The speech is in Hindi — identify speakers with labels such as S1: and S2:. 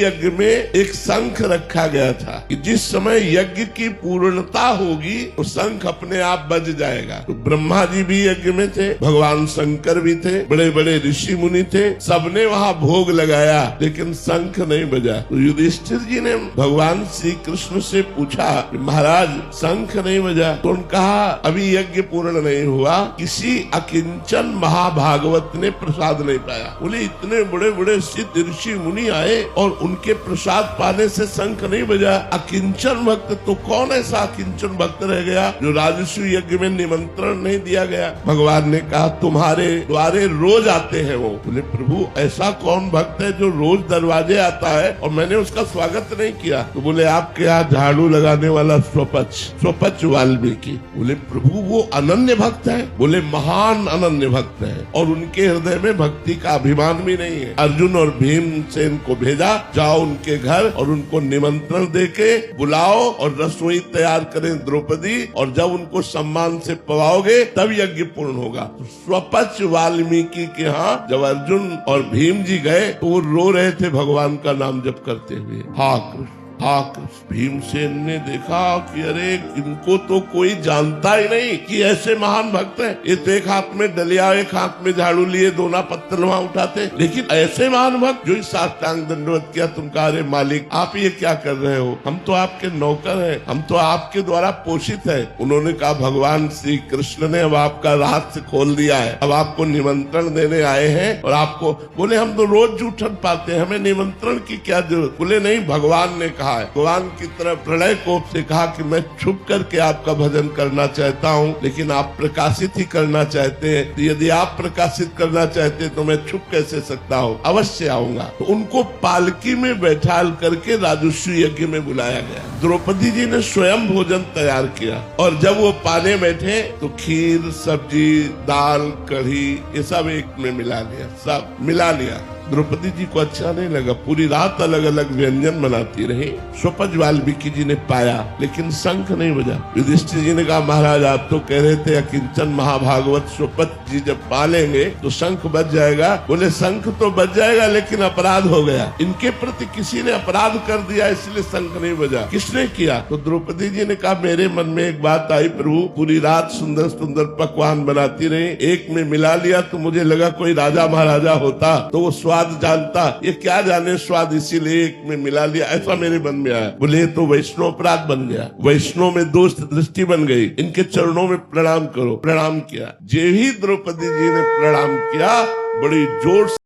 S1: यज्ञ में एक शंख रखा गया था कि जिस समय यज्ञ की पूर्णता होगी तो शंख अपने आप बज जाएगा। तो ब्रह्मा जी भी यज्ञ में थे, भगवान शंकर भी थे, बड़े बड़े ऋषि मुनि थे, सबने वहाँ भोग लगाया लेकिन शंख नहीं बजा। तो युधिष्ठिर जी ने भगवान श्री कृष्ण से पूछा, महाराज शंख नहीं बजा। तो उन्होंने कहा अभी यज्ञ पूर्ण नहीं हुआ, किसी अकिंचन महाभागवत ने प्रसाद नहीं पाया। बोले इतने बड़े बड़े सिद्ध ऋषि मुनि आए और उनके प्रसाद पाने से शंख नहीं बजा। अकिंचन भक्त तो कौन ऐसा अकिंचन भक्त रह गया जो राजस्व यज्ञ में निमंत्रण नहीं दिया गया। भगवान ने कहा तुम्हारे द्वारे रोज आते हैं वो। बोले प्रभु ऐसा कौन भक्त है जो रोज दरवाजे आता है और मैंने उसका स्वागत नहीं किया। तो बोले आपके यहाँ झाड़ू लगाने वाला स्वपच वाल्मीकि। बोले प्रभु वो अनन्य भक्त है। बोले महान अनन्य भक्त है और उनके हृदय में भक्ति का अभिमान भी नहीं है। अर्जुन और भीमसेन को भेजा, जाओ उनके घर और उनको निमंत्रण देके बुलाओ और रसोई तैयार करें द्रौपदी, और जब उनको सम्मान से पवाओगे तब यज्ञ पूर्ण होगा। तो स्वपच वाल्मीकि के यहाँ जब अर्जुन और भीम जी गए तो वो रो रहे थे भगवान का नाम जप करते हुए, हा कृष्ण हाँ कृष्ण। भीमसेन ने देखा कि अरे इनको तो कोई जानता ही नहीं कि ऐसे महान भक्त हैं। ये तो एक हाथ में डलिया एक हाथ में झाड़ू लिए दोना पत्थर वहाँ उठाते, लेकिन ऐसे महान भक्त जो इस साष्टांग दंडवत किया। तुम कहा अरे मालिक आप ये क्या कर रहे हो, हम तो आपके नौकर हैं, हम तो आपके द्वारा पोषित है। उन्होंने कहा भगवान श्री कृष्ण ने अब आपका रहस्य खोल दिया है, अब आपको निमंत्रण देने आए हैं और आपको। बोले हम तो रोज जूठन पाते हैं, हमें निमंत्रण की क्या जरूरत। बोले नहीं भगवान ने कहा, भगवान की तरफ प्रलय कोप से कहा कि मैं छुप करके आपका भजन करना चाहता हूँ, लेकिन आप प्रकाशित ही करना चाहते हैं। तो यदि आप प्रकाशित करना चाहते तो मैं छुप कैसे सकता हूँ, अवश्य आऊंगा। तो उनको पालकी में बैठा करके राजस्व यज्ञ में बुलाया गया। द्रौपदी जी ने स्वयं भोजन तैयार किया और जब वो पाने बैठे तो खीर सब्जी दाल कढ़ी ये सब एक में मिला लिया, सब मिला लिया। द्रौपदी जी को अच्छा नहीं लगा, पूरी रात अलग अलग व्यंजन बनाती रही। स्वपच वाल्मीकि जी ने पाया लेकिन शंख नहीं बजा। युधिष्ठिर जी ने कहा महाराज आप तो कह रहे थे अकिंचन महाभागवत स्वपच जी जब पालेंगे तो शंख बज जाएगा। बोले शंख तो बज जाएगा लेकिन अपराध हो गया, इनके प्रति किसी ने अपराध कर दिया इसलिए शंख नहीं बजा। किसने किया? तो द्रौपदी जी ने कहा मेरे मन में एक बात आई प्रभु, पूरी रात सुंदर सुंदर पकवान बनाती रही, एक में मिला लिया तो मुझे लगा कोई राजा महाराजा होता तो वो स्वाद जानता, ये क्या जाने स्वाद, इसीलिए एक में मिला लिया, ऐसा मेरे मन में आया। बोले तो वैष्णव अपराध बन गया, वैष्णव में दोष दृष्टि बन गई, इनके चरणों में प्रणाम करो। प्रणाम किया। जे ही द्रौपदी जी ने प्रणाम किया बड़ी जोर